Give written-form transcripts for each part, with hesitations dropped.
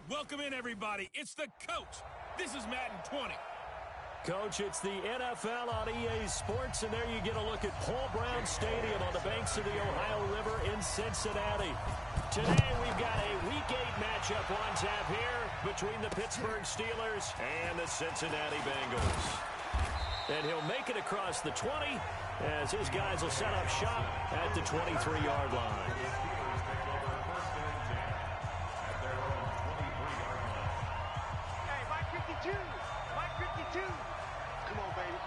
Welcome in, everybody. It's the coach. This is Madden 20. Coach, it's the NFL on EA Sports, and there you get a look at Paul Brown Stadium on the banks of the Ohio River in Cincinnati. Today, we've got a Week 8 matchup on tap here between the Pittsburgh Steelers and the Cincinnati Bengals. And he'll make it across the 20 as his guys will set up shop at the 23-yard line. Come on, baby.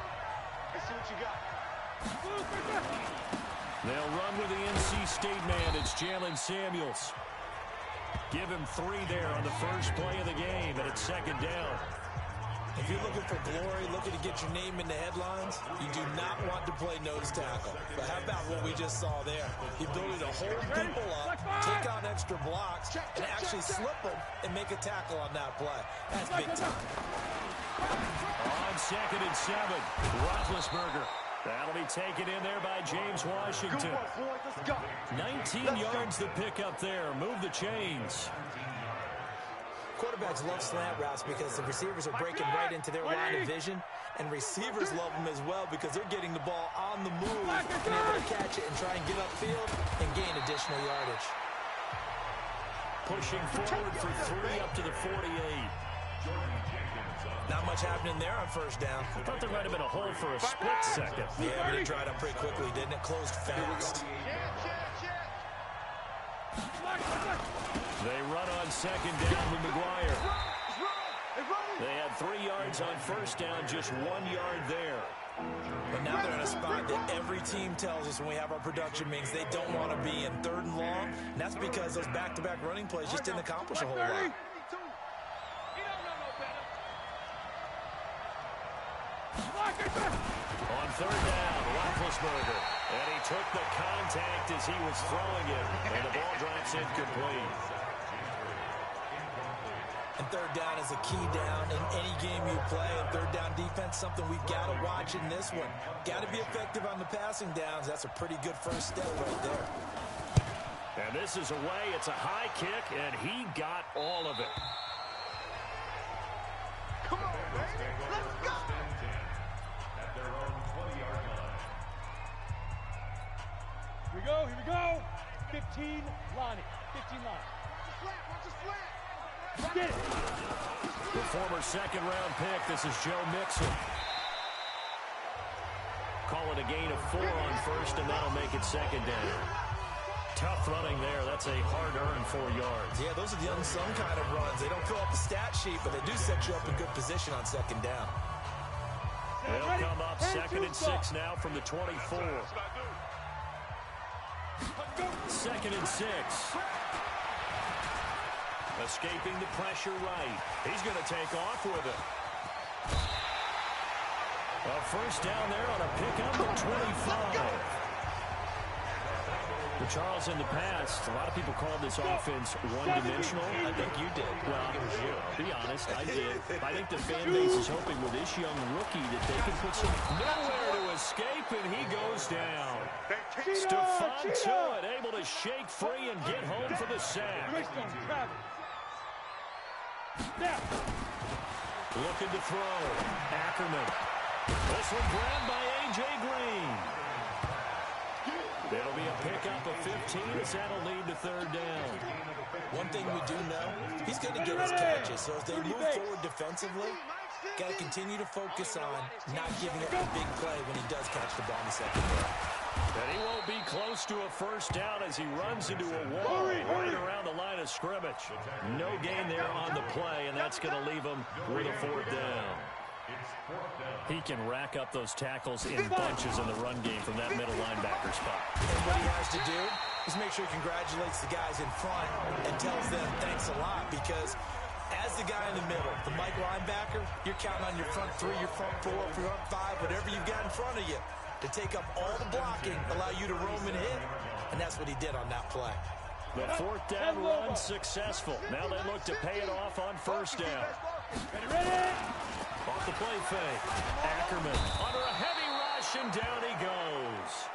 Let's see what you got. They'll run with the NC State man. It's Jalen Samuels. Give him 3 there on the first play of the game, and it's second down. If you're looking for glory, looking to get your name in the headlines, you do not want to play nose tackle. But how about what we just saw there? The ability to hold people up, take on extra blocks, and actually slip them and make a tackle on that play. That's big time. On 2nd and 7, Roethlisberger. That'll be taken in there by James Washington. 19 yards to pick up there. Move the chains. Quarterbacks love slant routes because the receivers are breaking right into their line of vision, and receivers love them as well because they're getting the ball on the move and able to catch it and try and get upfield and gain additional yardage. Pushing forward for 3 up to the 48. Not much happening there on first down. I thought there might have been a hole for a split second. Yeah, but it dried up pretty quickly, didn't it? Closed fast. They run on 2nd down with McGuire. They had 3 yards on first down, just 1 yard there. But now they're in a spot that every team tells us when we have our production meetings they don't want to be in 3rd and long, and that's because those back-to-back running plays just didn't accomplish a whole lot. On 3rd down, Roethlisberger. And he took the contact as he was throwing it. And the ball drops incomplete. And 3rd down is a key down in any game you play. And 3rd down defense, something we've got to watch in this one. Got to be effective on the passing downs. That's a pretty good first step right there. And this is away. It's a high kick, and he got all of it. Come on, baby. Let's go. At their own 20-yard line. Here we go. 15, Lonnie. 15 line. Watch the slant. Get it. The former 2nd-round pick, this is Joe Mixon. Call it a gain of 4 on first, and that'll make it 2nd down. Tough running there. That's a hard-earned 4 yards. Yeah, those are the unsung kind of runs. They don't fill up the stat sheet, but they do set you up in good position on 2nd down. They'll come up 2nd and 6 now from the 24. 2nd and 6. Escaping the pressure right. He's going to take off with it. A first down there on a pickup at 25. Well, Charles, in the past, a lot of people called this offense one-dimensional. I think you did. Well, be honest, I did. I think the fan base is hoping with this young rookie that they can put some nowhere to escape, and he goes down. Stephon Tuitt able to shake free and get home for the sack. Looking to throw. Ackerman. This one grabbed by A.J. Green. It'll be a pickup of 15 as that'll lead to 3rd down. One thing we do know, he's going to get his catches. So as they move forward defensively, got to continue to focus on not giving up a big play when he does catch the ball in the secondary. And he won't be close to a first down as he runs into a wall right around the line of scrimmage. No gain there on the play, and that's going to leave him with a 4th down. He can rack up those tackles in bunches in the run game from that middle linebacker spot. And what he has to do is make sure he congratulates the guys in front and tells them thanks a lot, because as the guy in the middle, the Mike linebacker, you're counting on your front 3, your front 4, front 5, whatever you've got in front of you to take up all the blocking, allow you to roam and hit. And that's what he did on that play. The 4th down run successful. Now they look to pay it off on first down. Ready? Off the play fake. Ackerman under a heavy rush, and down he goes.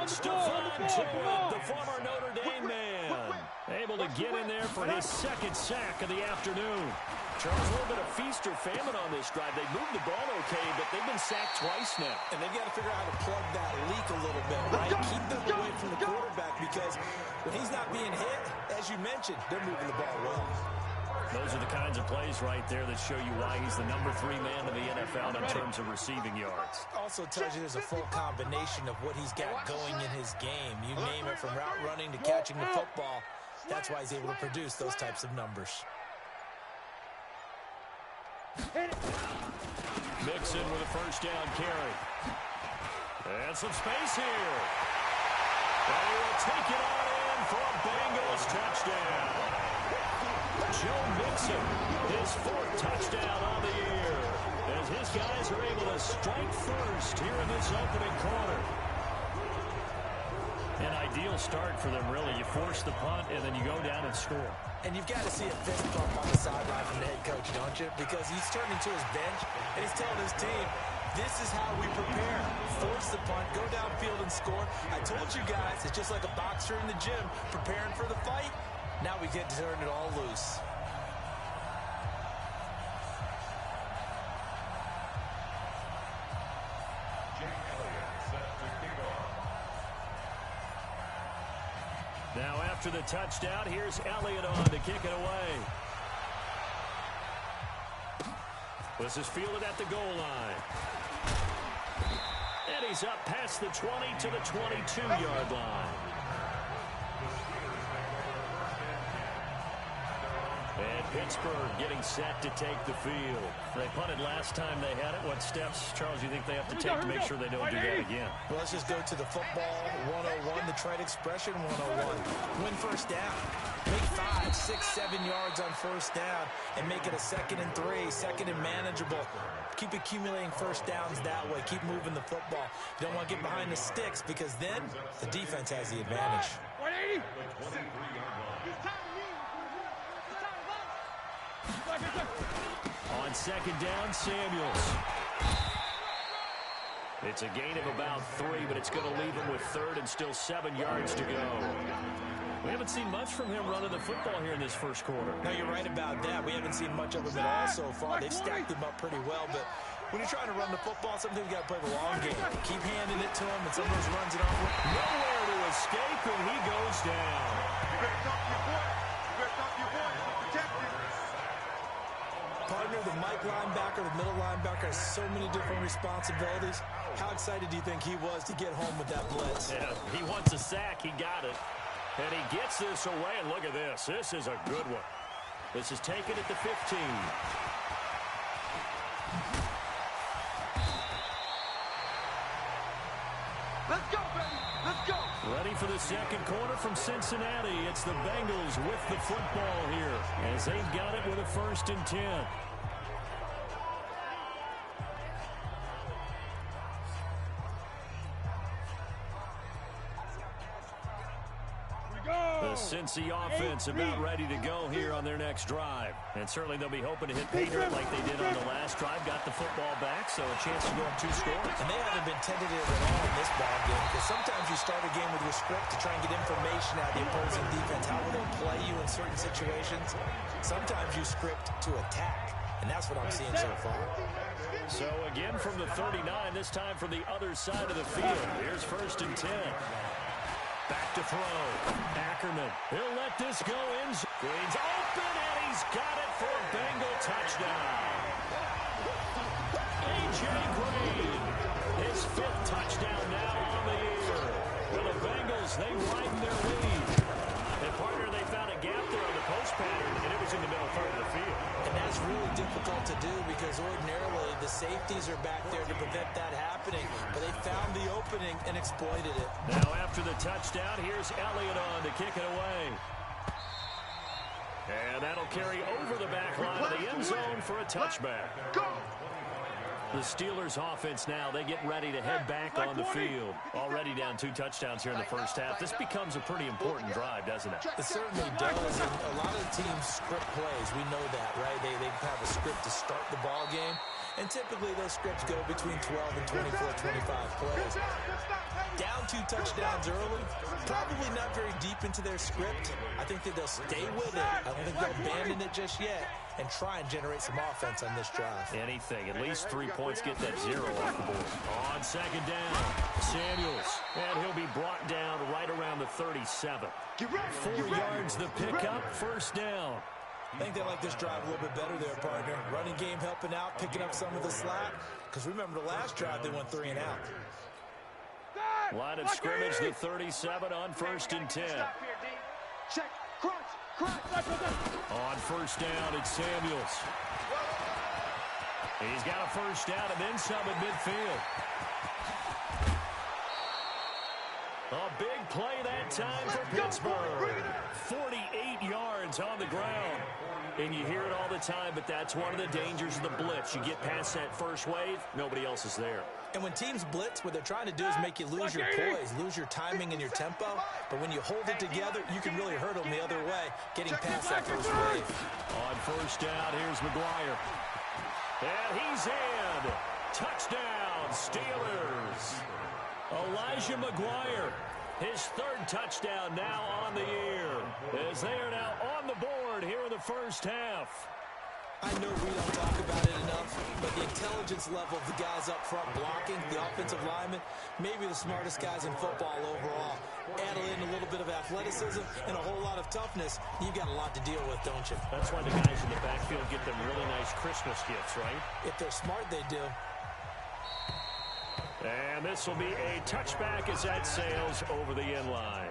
Stephon Tuitt, the former Notre Dame man, able to get in there for his second sack of the afternoon. Charles, a little bit of feast or famine on this drive. They moved the ball okay, but they've been sacked twice now. And they've got to figure out how to plug that leak a little bit, right? Keep them away from the quarterback, because when he's not being hit, as you mentioned, they're moving the ball well. Those are the kinds of plays right there that show you why he's the number 3 man in the NFL in terms of receiving yards. Also tells you there's a full combination of what he's got going in his game. You name it, from route running to catching the football. That's why he's able to produce those types of numbers. Mixon with a first down carry. And some space here. And he will take it on in for a Bengals touchdown. Joe Mixon, his 4th touchdown on the year, as his guys are able to strike first here in this opening quarter. An ideal start for them, really. You force the punt, and then you go down and score. And you've got to see a fist bump on the sideline from the head coach, don't you? Because he's turning to his bench, and he's telling his team, this is how we prepare. Force the punt, go downfield and score. I told you guys, it's just like a boxer in the gym preparing for the fight. Now we get to turn it all loose. Now after the touchdown, here's Elliott on to kick it away. This is fielded at the goal line. And he's up past the 20 to the 22-yard line. And Pittsburgh getting set to take the field. They punted last time they had it. What steps, Charles, you think they have to take to make sure they don't do that again? Well, let's just go to the football 101, the trade expression 101. Win first down. Make 5, 6, 7 yards on first down and make it a 2nd and 3, 2nd and manageable. Keep accumulating first downs that way. Keep moving the football. You don't want to get behind the sticks, because then the defense has the advantage. 180. On second down, Samuels. It's a gain of about 3, but it's going to leave him with 3rd and still 7 yards to go. We haven't seen much from him running the football here in this first quarter. No, you're right about that. We haven't seen much of him at all so far. They've stacked him up pretty well, but when you're trying to run the football, sometimes you got to play the long game. Keep handing it to him, and sometimes runs it off. Nowhere to escape, and he goes down. You better talk to your boy. You better talk to your boy. Protect him. Partner, the Mike linebacker, the middle linebacker, has so many different responsibilities. How excited do you think he was to get home with that blitz? Yeah, he wants a sack. He got it. And he gets this away, and look at this. This is a good one. This is taken at the 15. Let's go, baby. Let's go. Ready for the second quarter from Cincinnati. It's the Bengals with the football here, as they've got it with a 1st and 10. The Cincy offense about ready to go here on their next drive. And certainly they'll be hoping to hit pay dirt like they did on the last drive. Got the football back, so a chance to go up 2 scores. And they haven't been tentative at all in this ball game, because sometimes you start a game with your script to try and get information out of the opposing defense. How will they play you in certain situations? Sometimes you script to attack, and that's what I'm seeing so far. So again from the 39, this time from the other side of the field. Here's 1st and 10. Back to throw. Ackerman. He'll let this go in. Green's open, and he's got it for a Bengal touchdown. A.J. Green. His 5th touchdown now on the year. Well, the Bengals, they widen their lead. And partner, they found a gap there on the post pattern, and it was in the middle third of the field. And that's really difficult to do, because ordinarily the safeties are back there to prevent that happening. But they found the opening and exploited it. Now after the touchdown, here's Elliott on to kick it away. And that'll carry over the back line of the end zone for a touchback. Go. The Steelers offense now, they get ready to head back on the field. Already down 2 touchdowns here in the first half. This becomes a pretty important drive, doesn't it? It certainly does. And a lot of teams script plays. We know that, right? They have a script to start the ball game. And typically those scripts go between 12 and 24, 25 plays. Down 2 touchdowns early, probably not very deep into their script. I think that they'll stay with it. I don't think they'll abandon it just yet and try and generate some offense on this drive. Anything. At least 3 points, get that 0 off the board. On second down, Samuels. And he'll be brought down right around the 37. 4 yards the pickup, first down. I think they like this drive a little bit better there, partner. Running game helping out, picking up some of the slack. Because remember, the last drive, they went 3 and out. Line of scrimmage, the 37 on first and 10. Check, crunch. On first down, it's Samuels. He's got a first down and then some at midfield. A big play that time for Pittsburgh. 48 yards on the ground. And you hear it all the time, but that's one of the dangers of the blitz. You get past that first wave, nobody else is there. And when teams blitz, what they're trying to do is make you lose your poise, lose your timing and your tempo. But when you hold it together, you can really hurt them the other way, getting past that first wave. On first down, here's McGuire. And he's in. Touchdown, Steelers. Elijah McGuire, his 3rd touchdown now on the year, as they are now on the board here in the first half. I know we don't talk about it enough, but the intelligence level of the guys up front blocking, the offensive linemen, maybe the smartest guys in football overall. Add in a little bit of athleticism and a whole lot of toughness, you've got a lot to deal with, don't you? That's why the guys in the backfield get them really nice Christmas gifts, right? If they're smart, they do. And this will be a touchback as that sails over the end line.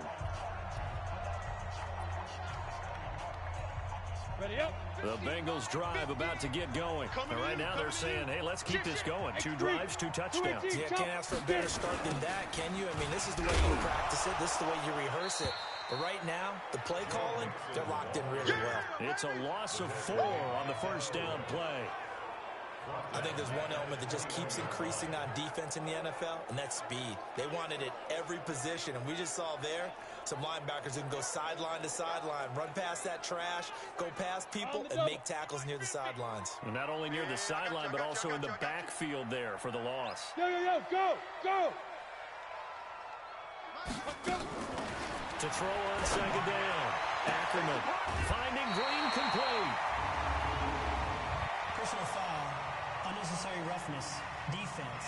Ready up. The Bengals drive about to get going. And right now they're saying, hey, let's keep this going. 2 drives, 2 touchdowns. Yeah, can't ask for a better start than that, can you? I mean, this is the way you practice it. This is the way you rehearse it. But right now, the play calling, they're locked in really well. It's a loss of 4 on the first down play. I think there's one element that just keeps increasing on defense in the NFL, and that's speed. They want it at every position, and we just saw there some linebackers who can go sideline to sideline, run past that trash, go past people, and make tackles near the sidelines. And not only near the sideline, but also in the backfield there for the loss. Go. To throw on second down. Ackerman finding Green complete. Personal foul, unnecessary roughness, defense.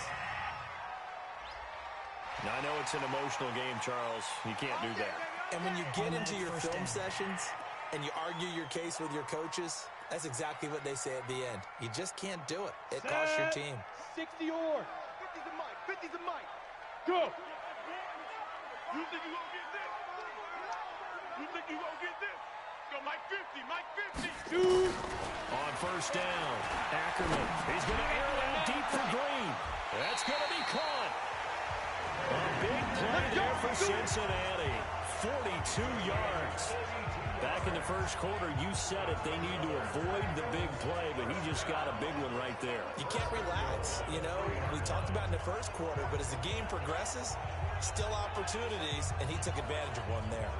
Now, I know it's an emotional game, Charles. You can't do that. And when you get into your film sessions and you argue your case with your coaches, that's exactly what they say at the end. You just can't do it. It costs your team. 60 or 50's a mic. Go. You think you gonna get this? You think you gonna get this? Go, Mike 50. Dude. On first down, Ackerman. He's going to air it out deep for Green. That's going to be caught. A big play there for Cincinnati. 42 yards. Back in the first quarter, you said it. They need to avoid the big play, but he just got a big one right there. You can't relax. You know, we talked about in the first quarter, but as the game progresses, still opportunities, and he took advantage of one there.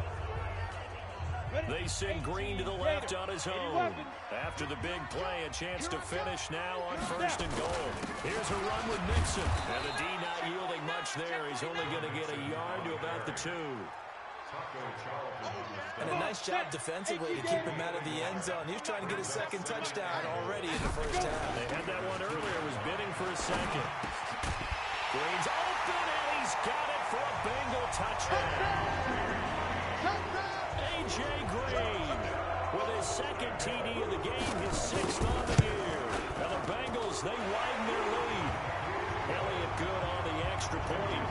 They send Green to the left on his own. After the big play, a chance to finish now on first and goal. Here's a run with Nixon. And the D not yielding much there. He's only going to get a yard to about the 2. And a nice job defensively to keep him out of the end zone. He was trying to get his 2nd touchdown already in the first half. They had that one earlier, was bidding for a 2nd. Green's open, and he's got it for a Bengal touchdown. A.J. Green with his 2nd TD of the game, his 6th on the year. Now the Bengals, they widen their lead. Elliott good on the extra point.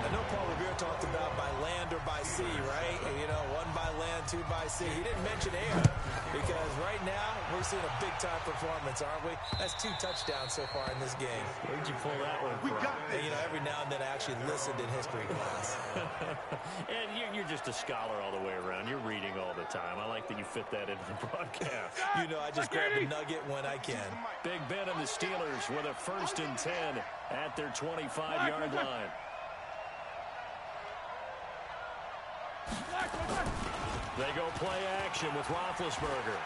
I know Paul Revere talked about by land or by sea, right? You know, 1 by land, 2 by sea. He didn't mention air because right now we're seeing a big-time performance, aren't we? That's 2 touchdowns so far in this game. Where'd you pull that one from? And, you know, every now and then I actually listened in history class. And you're just a scholar all the way around. You're reading all the time. I like that you fit that into the broadcast. You know, I just grab a nugget when I can. Big Ben and the Steelers with a 1st and 10 at their 25-yard line. They go play action with Roethlisberger.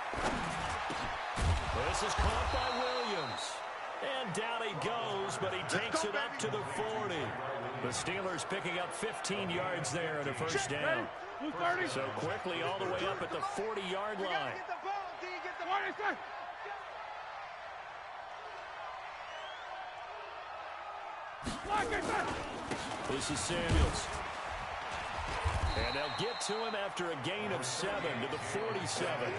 This is caught by Williams. And down he goes, but he takes it up to the 40. The Steelers picking up 15 yards there and a first down. So quickly all the way up at the 40-yard line. This is Samuels. And they'll get to him after a gain of 7 to the 47.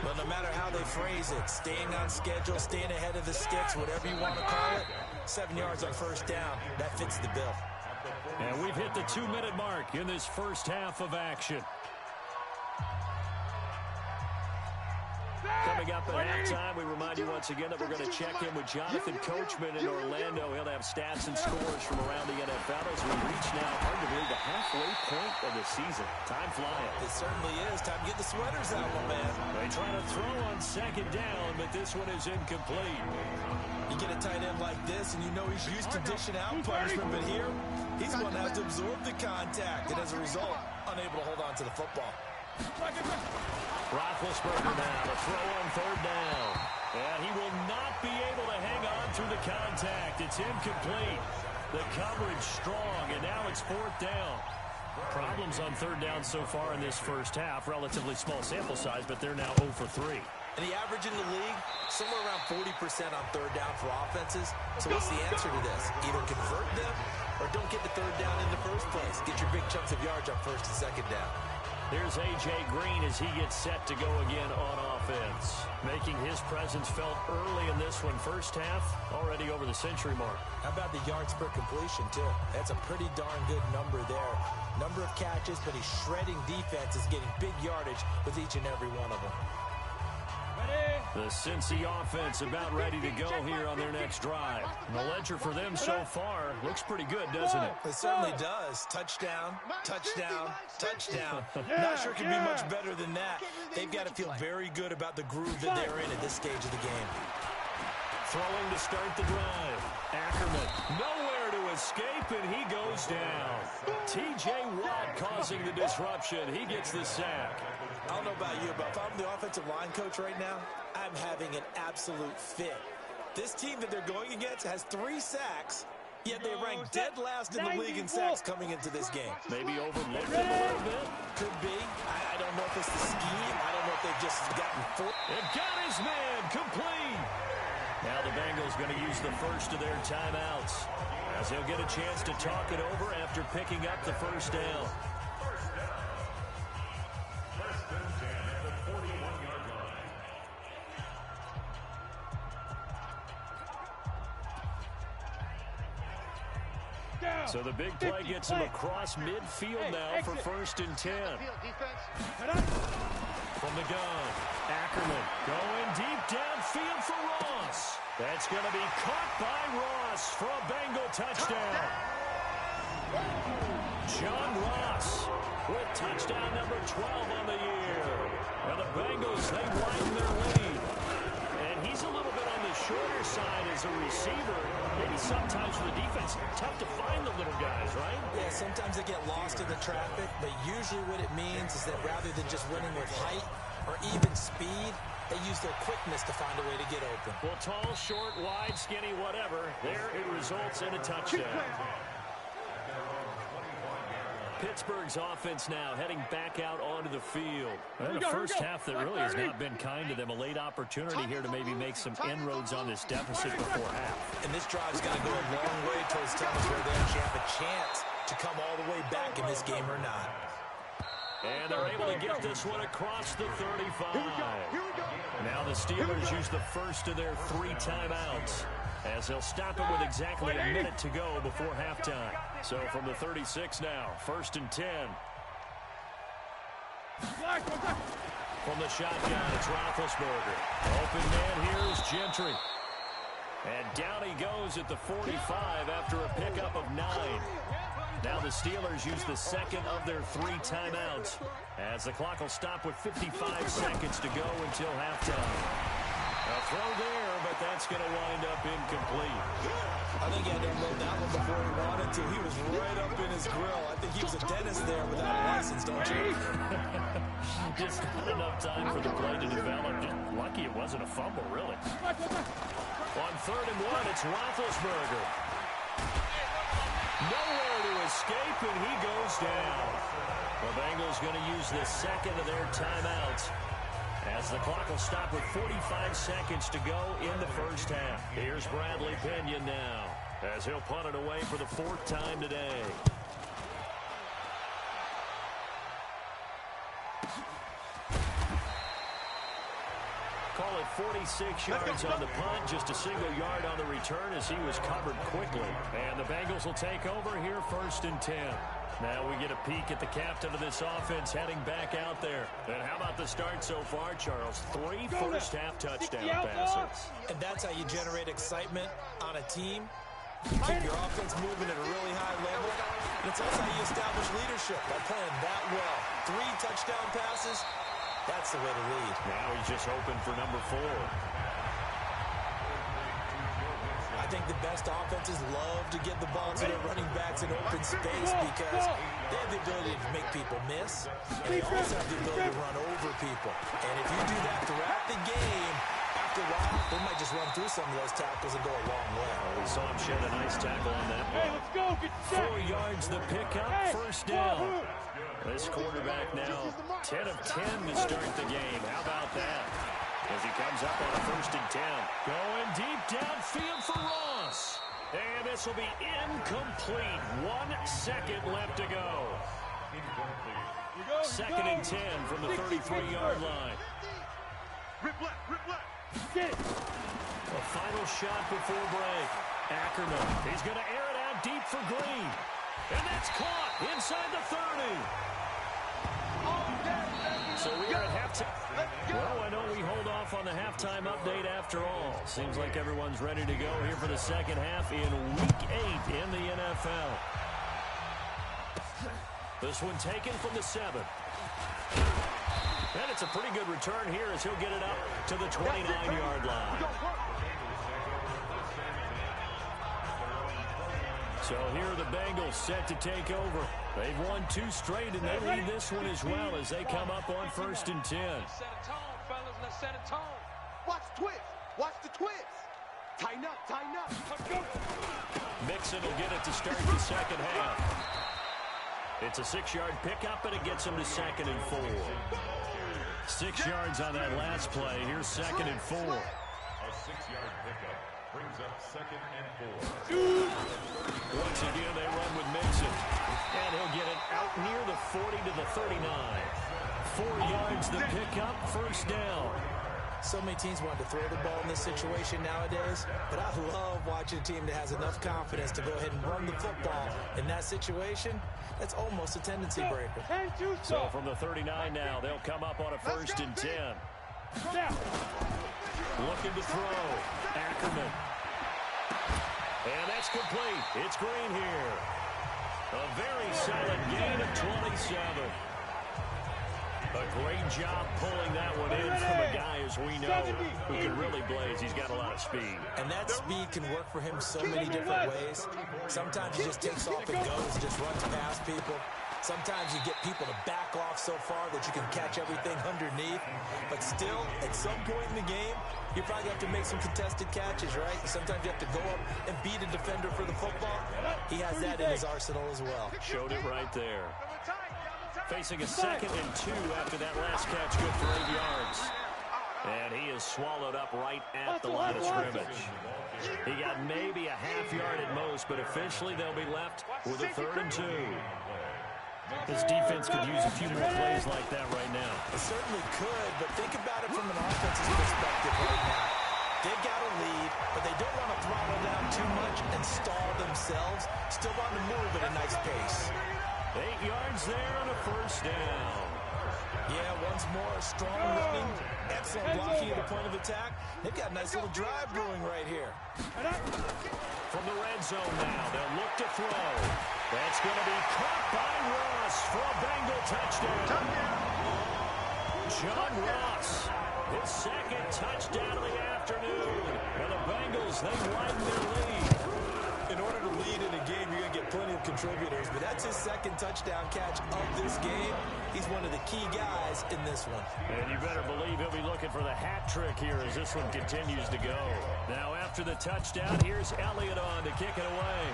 But no matter how they phrase it, staying on schedule, staying ahead of the sticks, whatever you want to call it, 7 yards on first down, that fits the bill. And we've hit the 2-minute mark in this first half of action. Coming up at halftime, we remind you once again that we're going to check in with Jonathan Coachman in Orlando. He'll have stats and scores from around the NFL as we reach now, hard to believe, the halfway point of the season. Time flying. It certainly is. Time to get the sweaters out, my man. They try to throw on second down, but this one is incomplete. You get a tight end like this, and you know he's used to dishing out punishment, but here, he's going to have to absorb the contact, and as a result, unable to hold on to the football. Roethlisberger now to throw on third down. And he will not be able to hang on through the contact. It's incomplete. The coverage strong, and now it's fourth down. Problems on third down so far in this first half. Relatively small sample size, but they're now 0 for 3. And the average in the league, somewhere around 40% on third down for offenses. So what's the answer to this? Either convert them or don't get the third down in the first place. Get your big chunks of yards on first and second down. Here's A.J. Green as he gets set to go again on offense. Making his presence felt early in this one. First half, already over the century mark. How about the yards per completion, too? That's a pretty darn good number there. Number of catches, but he's shredding defenses, getting big yardage with each and every one of them. The Cincy offense about ready to go here on their next drive. And the ledger for them so far looks pretty good, doesn't it? It certainly does. Touchdown, touchdown, touchdown. Not sure it can be much better than that. They've got to feel very good about the groove that they're in at this stage of the game. Throwing to start the drive. Ackerman nowhere to escape, and he goes down. T.J. Watt causing the disruption. He gets the sack. I don't know about you, but if I'm the offensive line coach right now, I'm having an absolute fit. This team that they're going against has 3 sacks, yet they rank dead last in the league in sacks coming into this game. Maybe overlooked them a little bit. Could be. I don't know if it's the scheme. I don't know if they've just gotten full. And got his man complete. Now the Bengals going to use the first of their timeouts as they'll get a chance to talk it over after picking up the first down. So the big play gets him across midfield now for first and 10. From the gun, Ackerman going deep downfield for Ross. That's going to be caught by Ross for a Bengal touchdown. John Ross with touchdown number 12 on the year. And the Bengals, they widen their lead. And he's a little bit on the shorter side as a receiver. Maybe sometimes for the defense, tough to find the little guys, right? Yeah, sometimes they get lost in the traffic, but usually what it means is that rather than just winning with height or even speed, they use their quickness to find a way to get open. Well, tall, short, wide, skinny, whatever, there it results in a touchdown. Pittsburgh's offense now heading back out onto the field. And a first half that really has not been kind to them. A late opportunity here to maybe make some inroads on this deficit before half. And this drive's going to go a long way towards telling us whether they actually have a chance to come all the way back in this game or not. And they're able to get this one across the 35. Now the Steelers use the first of their 3 timeouts, as they'll stop it with exactly a minute to go before halftime. So from the 36 now, first and 10. From the shotgun, it's Roethlisberger. Open man here is Gentry. And down he goes at the 45 after a pickup of 9. Now the Steelers use the second of their 3 timeouts, as the clock will stop with 55 seconds to go until halftime. A throw there, but that's going to wind up incomplete. I think he had to unload that one before he wanted to. He was right up in his grill. I think he was a dentist there without a license, don't you? Just not enough time for the play to develop. Just lucky it wasn't wasn't a fumble, really. On 3rd and 1, it's Roethlisberger. Nowhere to escape, and he goes down. The Bengals going to use the second of their timeouts, as the clock will stop with 45 seconds to go in the first half. Here's Bradley Pinion now, as he'll punt it away for the 4th time today. Call it 46 yards on the punt, just a single yard on the return as he was covered quickly. And the Bengals will take over here 1st and 10. Now we get a peek at the captain of this offense heading back out there. And how about the start so far, Charles? 3 first-half touchdown passes. And that's how you generate excitement on a team. You keep your offense moving at a really high level. And it's also how you establish leadership by playing that well. 3 touchdown passes. That's the way to lead. Now he's just hoping for number 4. I think the best offenses love to get the ball to their running backs in open space because they have the ability to make people miss, and they also have the ability to run over people. And if you do that throughout the game, after a while, they might just run through some of those tackles and go a long way. We saw him shed a nice tackle on that play. Hey, let's go. Get 4 yards the pickup, first down. This quarterback now 10 of 10 to start the game. How about that? As he comes up on a 1st and 10. Going deep downfield for Ross. And this will be incomplete. 1 second left to go. 2nd and 10 from the 33-yard line. Rip left. Get it. A final shot before break. Ackerman. He's going to air it out deep for Green. And that's caught inside the 30. So we are at halftime. Well, I know we hold off on the halftime update after all. Seems like everyone's ready to go here for the second half in Week 8 in the NFL. This one taken from the 7. And it's a pretty good return here as he'll get it up to the 29-yard line. So here are the Bengals set to take over. They've won 2 straight, and they lead this one as well as they come up on 1st and 10. Let's set a tone, fellas. Let's set a tone. Watch the twist. Watch the twist. Tighten up. Tighten up. Let's go. Mixon will get it to start the second half. It's a 6-yard pickup, and it gets him to 2nd and 4. 6 yards on that last play. Here's 2nd and 4. A 6-yard pickup brings up 2nd and 4. Once again, they run with Mixon. And he'll get it out near the 40 to the 39. 4 yards the pickup, first down. So many teams want to throw the ball in this situation nowadays, but I love watching a team that has enough confidence to go ahead and run the football. In that situation, that's almost a tendency breaker. So from the 39 now, they'll come up on a 1st and 10. Looking to throw. Ackerman. And that's complete. It's Green here. A very solid gain of 27. A great job pulling that one in from a guy, as we know, who can really blaze. He's got a lot of speed. And that speed can work for him so many different ways. Sometimes he just takes off and goes and just runs past people. Sometimes you get people to back off so far that you can catch everything underneath. But still, at some point in the game, you probably have to make some contested catches, right? Sometimes you have to go up and beat a defender for the football. He has that in his arsenal as well. Showed it right there. Facing a 2nd and 2 after that last catch, good for 8 yards. And he is swallowed up right at the line of scrimmage. He got maybe a half yard at most, but officially they'll be left with a 3rd and 2. This defense could use a few more plays like that right now. It certainly could, but think about it from an offensive perspective right now. They got a lead, but they don't want to throttle down too much and stall themselves. Still want to move at a nice pace. 8 yards there and a first down. Yeah, once more, strong running, excellent blocking at the point of attack. They've got a nice little drive brewing right here. From the red zone now, they'll look to throw. That's going to be caught by Ross for a Bengal touchdown. John Ross, his 2nd touchdown of the afternoon. And the Bengals, they widen their lead. In order to a lead in a game, you're going to get plenty of contributors, but that's his second touchdown catch of this game. He's one of the key guys in this one. And you better believe he'll be looking for the hat trick here as this one continues to go. Now after the touchdown, here's Elliott on to kick it away.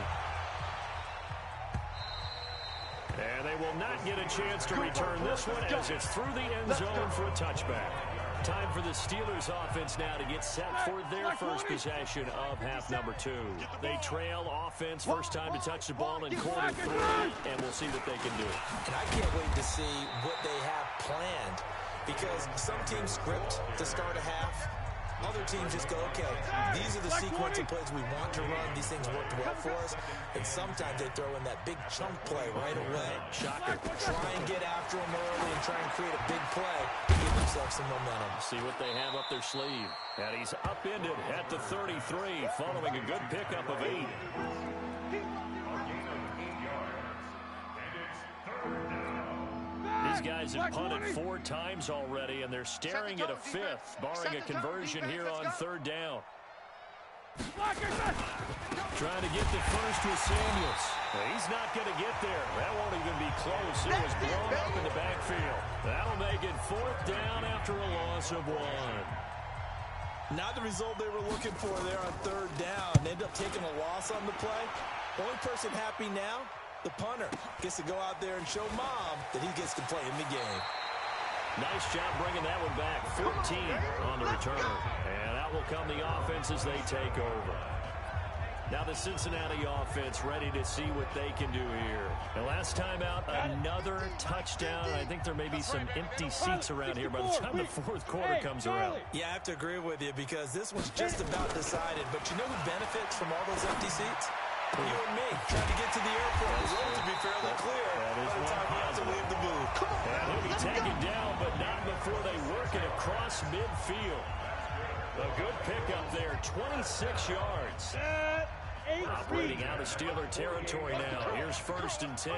And they will not get a chance to return this one as it's through the end zone for a touchback. Time for the Steelers offense now to get set for their first possession of half number 2. They trail offense first time to touch the ball in quarter 3, and we'll see what they can do. And I can't wait to see what they have planned, because some teams script to start a half. Other teams just go, okay, these are the sequence of plays we want to run. These things worked well for us. And sometimes they throw in that big chunk play right away. Shocker. Try and get after them early and try and create a big play to give themselves some momentum. See what they have up their sleeve. And he's upended at the 33 following a good pickup of 8. These guys have punted 4 times already, and they're staring at a 5th, barring a conversion here on 3rd down. Trying to get the first with Samuels. He's not going to get there. That won't even be close. It was blown up in the backfield. That'll make it 4th down after a loss of 1. Not the result they were looking for there on 3rd down. They ended up taking a loss on the play. Only person happy now, the punter, gets to go out there and show Mom that he gets to play in the game. Nice job bringing that one back. 14 on the return. And out will come the offense as they take over. Now the Cincinnati offense ready to see what they can do here. And last time out, another touchdown. I think there may be some empty seats around here by the time the 4th quarter comes around. Yeah, I have to agree with you because this one's just about decided. But you know who benefits from all those empty seats? You and me, trying to get to the airport. The road to be fairly clear by the time we have to leave the booth. And he'll be taken down, but not before they work it across midfield. A good pickup there, 26 yards. Operating out of Steeler territory now. Here's 1st and 10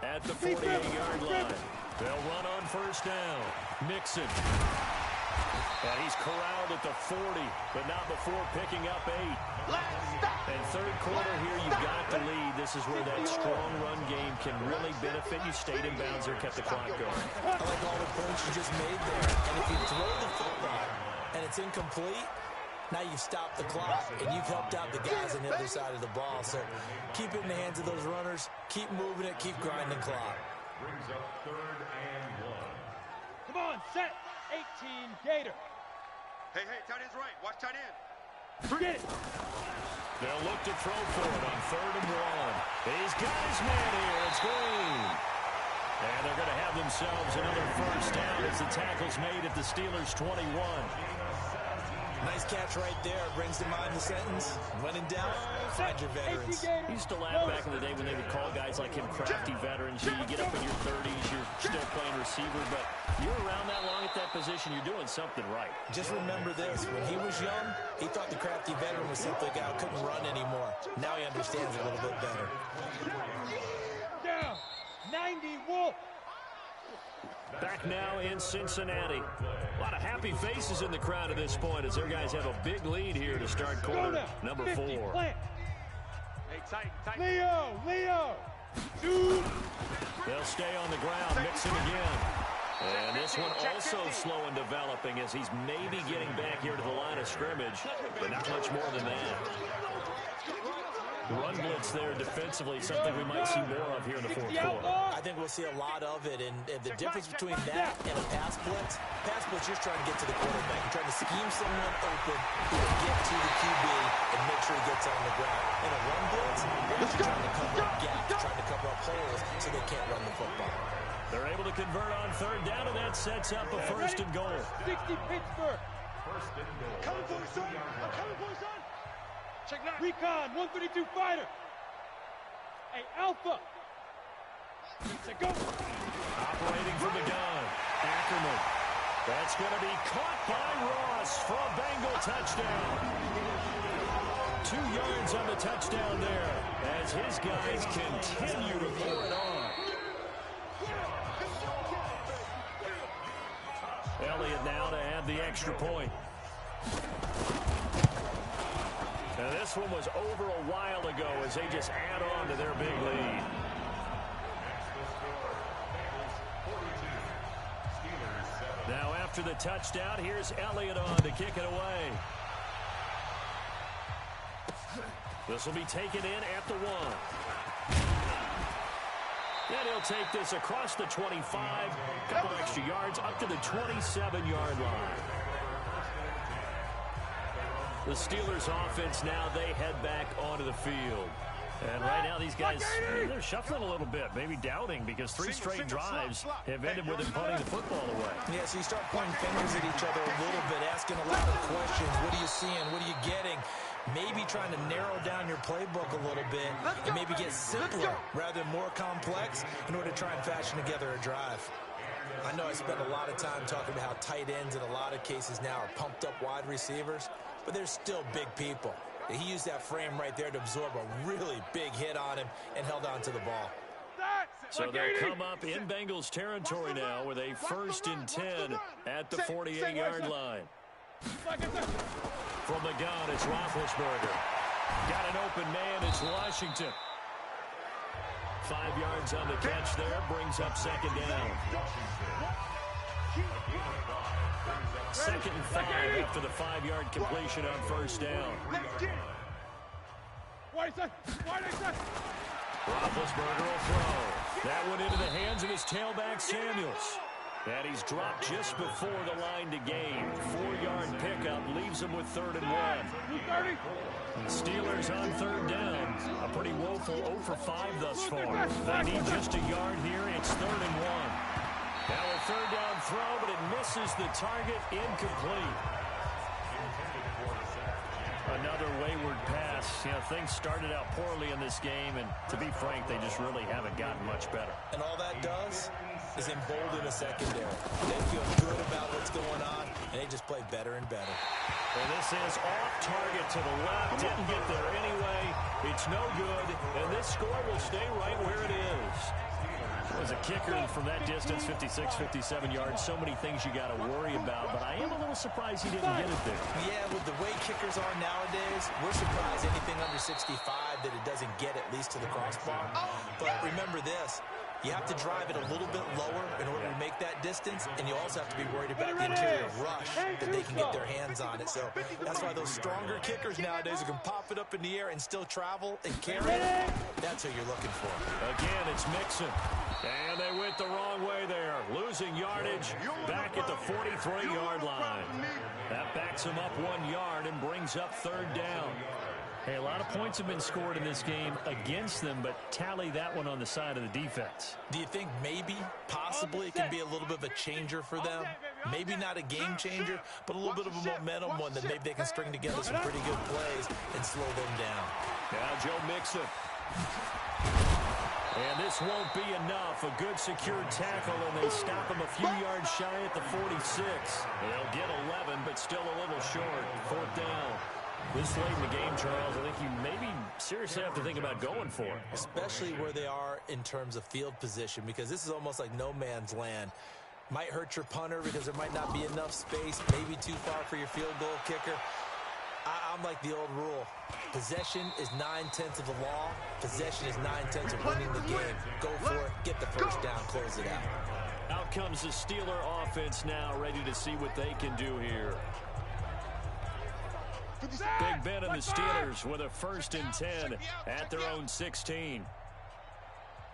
at the 48-yard line. They'll run on 1st down. Mixon. And he's corralled at the 40, but not before picking up 8. And 3rd quarter here, you've got to lead. This is where that strong run game can really benefit you. Stayed in bounds there, kept the clock going. I like all the points you just made there. And if you throw the football and it's incomplete, now you've stopped the clock, and you've helped out the guys on the other side of the ball. So keep it in the hands of those runners. Keep moving it. Keep grinding clock. Brings up 3rd and 1. Come on, set. 18, Gator. Hey, tight end's right. Watch tight end. Forget it. They'll look to throw for it on 3rd and 1. He's got his man here. It's Green. And they're going to have themselves another 1st down as the tackle's made at the Steelers' 21. Nice catch right there. Brings to mind the sentence, when in doubt, find your veterans. He used to laugh back in the day when they would call guys like him crafty veterans. You get up in your 30s, you're still playing receiver, but you're around that long at that position, you're doing something right. Just remember this. When he was young, he thought the crafty veteran was simply a guy who couldn't run anymore. Now he understands a little bit better. Down. 90 Wolf. Back now in Cincinnati. A lot of happy faces in the crowd at this point as their guys have a big lead here to start quarter number 4. Plant. Hey, tight. Leo. Dude. They'll stay on the ground, mixing again. And this one also slow in developing as he's maybe getting back here to the line of scrimmage, but not much more than that. Run blitz there defensively, something we might see more of here in the 4th quarter. I think we'll see a lot of it, and the difference between that and a pass blitz, you're just trying to get to the quarterback. You're trying to scheme someone open who will get to the QB and make sure he gets on the ground. In a run blitz, you're trying to cover up gaps, trying to cover up holes so they can't run the football. They're able to convert on 3rd down, and that sets up a 1st and goal. 60 Pittsburgh. 1st and goal. Coming for you, son. I'm coming for you, son. Check that. Recon, 132 fighter. Hey, Alpha. Let's go. Operating from the gun. Ackerman. That's going to be caught by Ross for a Bengal touchdown. 2 yards on the touchdown there as his guys continue to pour it on. Elliott now to add the extra point. And this one was over a while ago as they just add on to their big lead. Now after the touchdown, here's Elliott on to kick it away. This will be taken in at the 1. And he'll take this across the 25, a couple extra yards up to the 27-yard line. The Steelers offense now, they head back onto the field. And right now these guys, they're shuffling a little bit, maybe doubting, because 3 straight drives have ended with them punting the football away. Yeah, so you start pointing fingers at each other a little bit, asking a lot of questions. What are you seeing? What are you getting? Maybe trying to narrow down your playbook a little bit and maybe get simpler rather than more complex in order to try and fashion together a drive. I know I spent a lot of time talking about how tight ends in a lot of cases now are pumped up wide receivers, but they're still big people. He used that frame right there to absorb a really big hit on him and held on to the ball. So they'll come up in Bengals territory now with a 1st and 10 at the 48-yard line. From the gun, it's Roethlisberger. Got an open man, it's Washington. 5 yards on the catch there, brings up 2nd down. 2nd and 5 after the 5-yard completion on 1st down. Roethlisberger will throw. That went into the hands of his tailback, Samuels. And he's dropped just before the line to gain. 4-yard pickup leaves him with 3rd and 1. The Steelers on 3rd down. A pretty woeful 0 for 5 thus far. They need just a yard here. It's 3rd and 1. Now a 3rd down throw, but it misses the target, incomplete. Another wayward pass. You know, things started out poorly in this game, and to be frank, they just really haven't gotten much better. And all that does is embolden the secondary. They feel good about what's going on, and they just play better and better. And this is off target to the left. Didn't get there anyway. It's no good, and this score will stay right where it is. As a kicker from that distance, 56, 57 yards, so many things you got to worry about, but I am a little surprised he didn't get it there. Yeah, with the way kickers are nowadays, we're surprised anything under 65 that it doesn't get at least to the crossbar. But remember this, you have to drive it a little bit lower in order to make that distance, and you also have to be worried about the interior rush that they can get their hands on it. So that's why those stronger kickers nowadays who can pop it up in the air and still travel and carry it, that's who you're looking for. Again, it's Mixon. And they went the wrong way there. Losing yardage back at the 43-yard line. That backs him up 1 yard and brings up 3rd down. Hey, a lot of points have been scored in this game against them, but tally that one on the side of the defense. Do you think maybe, possibly, it can be a little bit of a changer for them? Maybe not a game changer, but a little bit of a momentum one that maybe they can string together some pretty good plays and slow them down. Now Joe Mixon. And this won't be enough. A good secured tackle, and they stop him a few yards shy at the 46. They'll get 11, but still a little short. 4th down. This late in the game, Charles, I think you maybe seriously have to think about going for it. Especially where they are in terms of field position, because this is almost like no man's land. Might hurt your punter because there might not be enough space, maybe too far for your field goal kicker. I'm like the old rule. Possession is 9/10 of the law. Possession is 9/10 of winning the game. Go for it, get the 1st down, close it out. Out comes the Steeler offense now, ready to see what they can do here. Big Ben and the Steelers with a 1st and 10 at their own 16.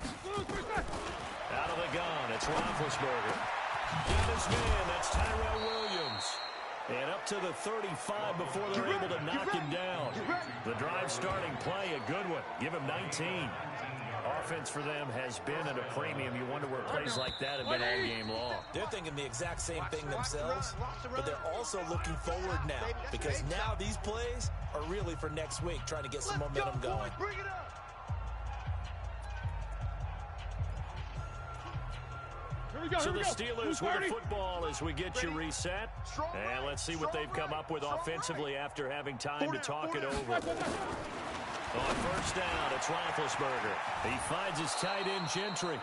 Out of the gun, it's Roethlisberger. Got his man, that's Tyrell Williams. And up to the 35 before they're able to knock him down. The drive starting play, a good one. Give him 19. Offense for them has been at a premium. You wonder where plays like that have been all game long. They're thinking the exact same thing themselves, but they're also looking forward now, because now these plays are really for next week, trying to get some momentum going. So the Steelers with the football as we get you reset. And let's see what they've come up with offensively after having time to talk it over. On 1st down, it's Roethlisberger. He finds his tight end, Gentry.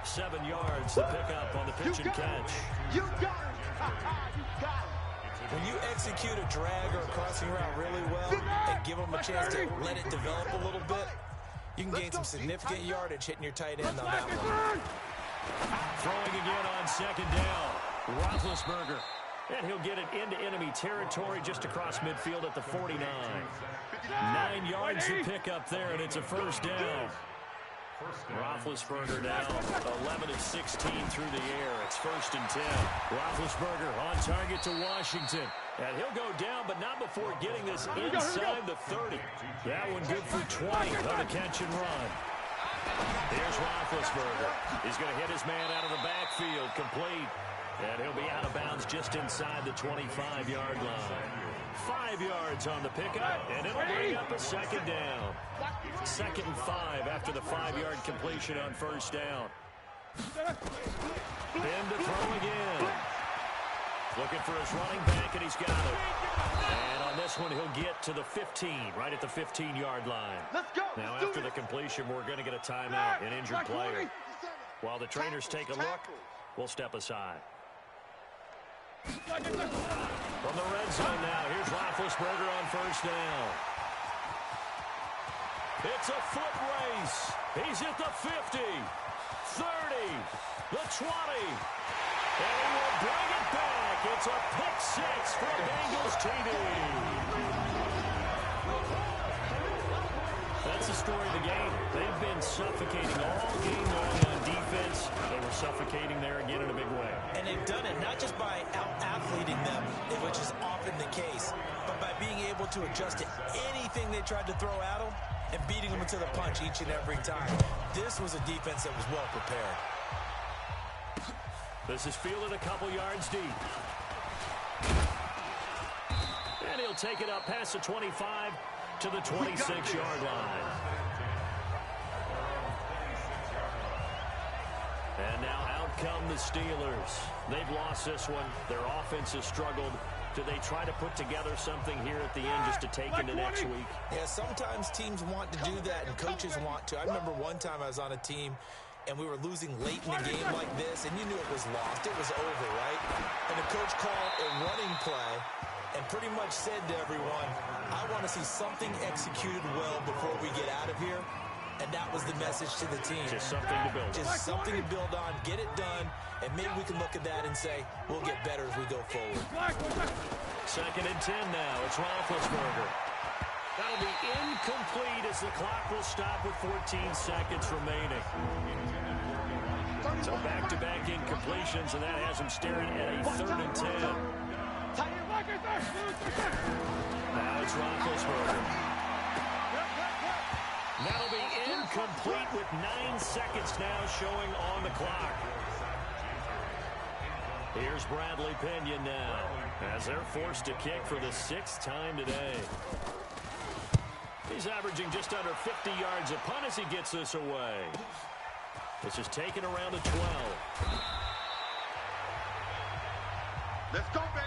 7 yards to pick up on the pitch and catch. You got it. You got it. When you execute a drag or a crossing route really well and give them a chance to let it develop a little bit, you can gain some significant yardage hitting your tight end on that one. Throwing again on second down. Roethlisberger. And he'll get it into enemy territory just across midfield at the 49. 9 yards to pick up there, and it's a first down. Roethlisberger now 11 of 16 through the air. It's 1st and 10. Roethlisberger on target to Washington. And he'll go down, but not before getting this inside the 30. That one good for 20 on the catch and run. Here's Roethlisberger. He's going to hit his man out of the backfield, complete. And he'll be out of bounds just inside the 25-yard line. 5 yards on the pickup, and it'll bring up a second down. 2nd and 5 after the 5-yard completion on first down. Ben to throw again. Looking for his running back, and he's got it. And on this one, he'll get to the 15, right at the 15-yard line. Let's go. Now, after the completion, we're going to get a timeout, an injured player. While the trainers take a look, we'll step aside. From the red zone now, here's Roethlisberger on first down. It's a foot race. He's at the 50, 30, the 20. And he will bring it back. It's a pick six for a Bengals TD. That's the story of the game. They've been suffocating all game long on defense. They were suffocating there again in a big way. And they've done it not just by out-athleting them, which is often the case, but by being able to adjust to anything they tried to throw at them and beating them to the punch each and every time. This was a defense that was well prepared. This is fielded a couple yards deep. And he'll take it up past the 25 to the 26-yard line. And now out come the Steelers. They've lost this one. Their offense has struggled. Do they try to put together something here at the end just to take into next week? Yeah, sometimes teams want to do that and coaches want to. I remember one time I was on a team and we were losing late in the game like this, and you knew it was lost. It was over, right? And the coach called a running play and pretty much said to everyone, I want to see something executed well before we get out of here. And that was the message to the team. Just something to build on. Just something to build on, get it done, and maybe we can look at that and say, we'll get better as we go forward. 2nd and 10 now. It's Roethlisberger. That'll be incomplete as the clock will stop with 14 seconds remaining. So back-to-back incompletions, and that has him staring at a 3rd and 10. Now it's Roethlisberger. That'll be incomplete with 9 seconds now showing on the clock. Here's Bradley Pinion now as they're forced to kick for the 6th time today. He's averaging just under 50 yards a punt as he gets this away. This is taken around the 12. Let's go, baby.